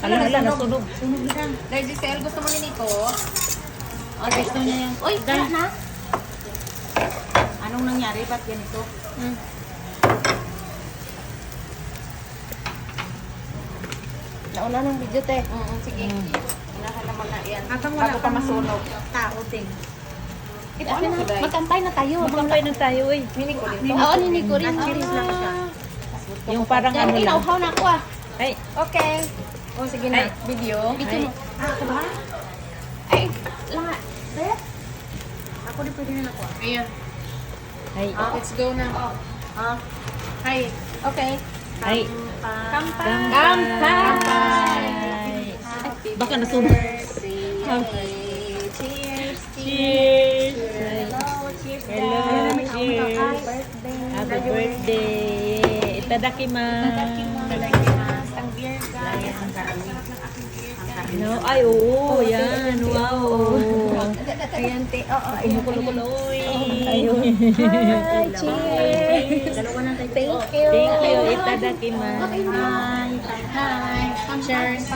Ala, nasunog. Sunog na. Dahil Giselle, gusto mo ni Nico? O, gusto niya yan. Uy, wala na. Anong nangyari? Ba't ganito? Nauna ng video, te. Sige. Unahan naman na yan. Habang wala Bago pa masunog. Tao, ting. Ito na, magkampay na tayo. Magkampay na tayo, eh. Ni Nico dito. Oo, ni Nico rin. Cheers lang siya. Yung parang Yan, ano lang. inauhaw na ako ah. Ay, Okay. O, sige na. Video. Video mo. Ako ba? Ay, lahat. Beth? Ako di pwede na nakuha. Ayan. ay, Let's go na. Hi. Okay. ay. Kampay. Kampay. Baka nasunog. Cheers. Cheers. Cheers. Hello, cheers. Happy birthday. Itadakimasu. Ang beer, guys. Ang karami. Ang aking beer, guys. No, ay, oo, yan. Wow. Ayan, te. Oo, Kumukulo-kuloy. Ayun. Hi, cheers. Dalawa na tayo. Thank you. Thank you. Itadakimasu. Hi. Cheers.